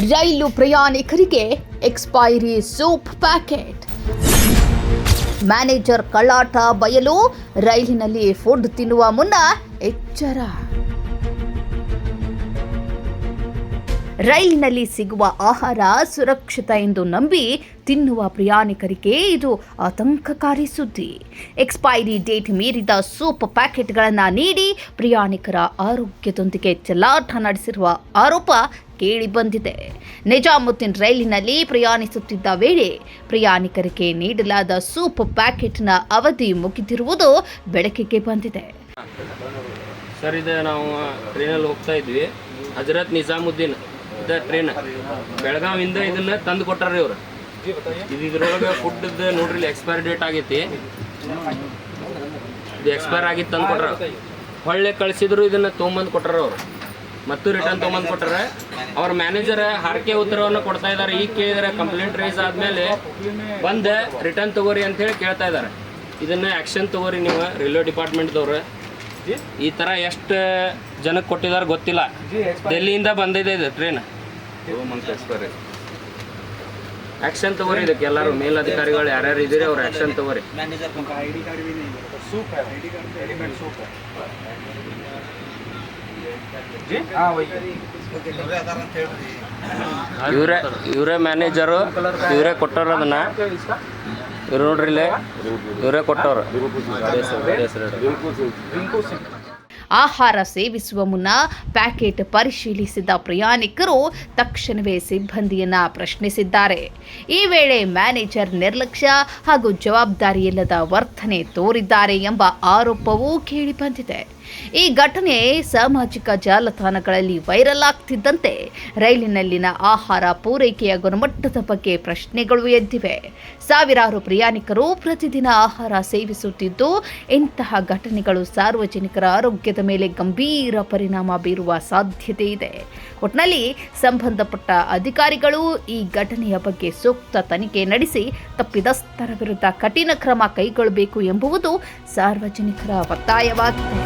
ರೈಲು ಪ್ರಯಾಣಿಕರಿಗೆ expiry soup packet. Manager ಕಳ್ಳಾಟ ಬಯಲು, ರೈಲಿನಲ್ಲಿ ಫುಡ್ ತಿನ್ನುವ ಮುನ್ನ ಎಚ್ಚರ. ರೈಲಿನಲ್ಲಿ ಸಿಗುವ ಆಹಾರ ಸುರಕ್ಷಿತ ಎಂದು ನಂಬಿ ತಿನ್ನುವ ಪ್ರಯಾಣಿಕರಿಗೆ ಇದು ಆತಂಕಕಾರಿ ಸುದ್ದಿ. ಎಕ್ಸ್ಪೈರಿ ಡೇಟ್ ಮೀರಿದ ಸೂಪ್ ಪ್ಯಾಕೆಟ್ಗಳನ್ನು ನೀಡಿ ಪ್ರಯಾಣಿಕರ ಆರೋಗ್ಯದೊಂದಿಗೆ ಚೆಲ್ಲಾಟ ನಡೆಸಿರುವ ಆರೋಪ ಕೇಳಿಬಂದಿದೆ. ನಿಜಾಮುದ್ದೀನ್ ರೈಲಿನಲ್ಲಿ ಪ್ರಯಾಣಿಸುತ್ತಿದ್ದ ವೇಳೆ ಪ್ರಯಾಣಿಕರಿಗೆ ನೀಡಲಾದ ಸೂಪ್ ಪ್ಯಾಕೆಟ್ನ ಅವಧಿ ಮುಗಿದಿರುವುದು ಬೆಳಕಿಗೆ ಬಂದಿದೆ. ಸರ್, ಇದು ನಾವು ಟ್ರೈನಲ್ಲಿ ಹೋಗ್ತಾ ಇದ್ವಿ. ಹಜರತ್ ನಿಜಾಮುದ್ದೀನ್ ಟ್ರೈನ್ ಬೆಳಗಾವಿಂದ ಇದನ್ನ ತಂದು ಕೊಟ್ಟಾರ ಇವ್ರು. ಇದ್ರೊಳಗೆ ಫುಡ್ ನೋಡ್ರಿ, ಎಕ್ಸ್ಪೈರಿ ಡೇಟ್ ಆಗೈತಿ. ಇದು ಎಕ್ಸ್ಪೈರ್ ಆಗಿತ್ತು ತಂದು ಕೊಟ್ಟಾರ. ಹೊಳ್ಳೆ ಕಳಿಸಿದ್ರು, ಇದನ್ನ ತೊಗೊಂಬಂದು ಕೊಟ್ಟಾರ ಅವರು. ಮತ್ತು ರಿಟರ್ನ್ ತೊಗೊಂಬಂದು ಕೊಟ್ಟಾರ. ಅವ್ರ ಮ್ಯಾನೇಜರ್ ಹಾರಿಕೆ ಉತ್ತರವನ್ನು ಕೊಡ್ತಾ ಇದ್ದಾರೆ. ಈಗ ಕೇಳಿದರೆ ಕಂಪ್ಲೇಂಟ್ ರೈಸ್ ಆದಮೇಲೆ ಬಂದು ರಿಟರ್ನ್ ತಗೋರಿ ಅಂತ ಹೇಳಿ ಕೇಳ್ತಾ ಇದ್ದಾರೆ. ಇದನ್ನ ಆ್ಯಕ್ಷನ್ ತಗೋರಿ ನೀವು ರೈಲ್ವೆ ಡಿಪಾರ್ಟ್ಮೆಂಟ್ದವ್ರು. ಈ ಥರ ಎಷ್ಟು ಜನಕ್ಕೆ ಕೊಟ್ಟಿದ್ದಾರೆ ಗೊತ್ತಿಲ್ಲ. ಡೆಲ್ಲಿಯಿಂದ ಬಂದಿದೆ ಇದು ಟ್ರೈನ್. ಆ್ಯಕ್ಷನ್ ತಗೋರಿ ಇದಕ್ಕೆ. ಎಲ್ಲರೂ ಮೇಲಧಿಕಾರಿಗಳು ಯಾರ್ಯಾರು ಇದ್ದೀರಿ ಅವ್ರು ಆ್ಯಕ್ಷನ್ ತಗೋರಿ. ಇವರೇ ಮ್ಯಾನೇಜರು, ಇವರೇ ಕೊಟ್ಟವ್ರು ಅದನ್ನ. ಇವ್ರು ನೋಡ್ರಿ, ಇಲ್ಲೇ ಇವರೇ ಕೊಟ್ಟವ್ರು. ಆಹಾರ ಸೇವಿಸುವ ಮುನ್ನ ಪ್ಯಾಕೆಟ್ ಪರಿಶೀಲಿಸಿದ ಪ್ರಯಾಣಿಕರು ತಕ್ಷಣವೇ ಸಿಬ್ಬಂದಿಯನ್ನ ಪ್ರಶ್ನಿಸಿದ್ದಾರೆ. ಈ ವೇಳೆ ಮ್ಯಾನೇಜರ್ ನಿರ್ಲಕ್ಷ್ಯ ಹಾಗೂ ಜವಾಬ್ದಾರಿಯಿಲ್ಲದ ವರ್ತನೆ ತೋರಿದ್ದಾರೆ ಎಂಬ ಆರೋಪವೂ ಕೇಳಿಬಂದಿದೆ. ಈ ಘಟನೆ ಸಾಮಾಜಿಕ ಜಾಲತಾಣಗಳಲ್ಲಿ ವೈರಲ್ ಆಗ್ತಿದ್ದಂತೆ ರೈಲಿನಲ್ಲಿನ ಆಹಾರ ಪೂರೈಕೆಯ ಗುಣಮಟ್ಟದ ಬಗ್ಗೆ ಪ್ರಶ್ನೆಗಳು ಎದ್ದಿವೆ. ಸಾವಿರಾರು ಪ್ರಯಾಣಿಕರು ಪ್ರತಿದಿನ ಆಹಾರ ಸೇವಿಸುತ್ತಿದ್ದು, ಇಂತಹ ಘಟನೆಗಳು ಸಾರ್ವಜನಿಕರ ಆರೋಗ್ಯದ ಮೇಲೆ ಗಂಭೀರ ಪರಿಣಾಮ ಬೀರುವ ಸಾಧ್ಯತೆ ಇದೆ. ಒಟ್ಟಿನಲ್ಲಿ ಸಂಬಂಧಪಟ್ಟ ಅಧಿಕಾರಿಗಳು ಈ ಘಟನೆಯ ಬಗ್ಗೆ ಸೂಕ್ತ ತನಿಖೆ ನಡೆಸಿ ತಪ್ಪಿತಸ್ಥರ ವಿರುದ್ಧ ಕಠಿಣ ಕ್ರಮ ಕೈಗೊಳ್ಳಬೇಕು ಎಂಬುದು ಸಾರ್ವಜನಿಕರ ಒತ್ತಾಯವಾಗಿದೆ.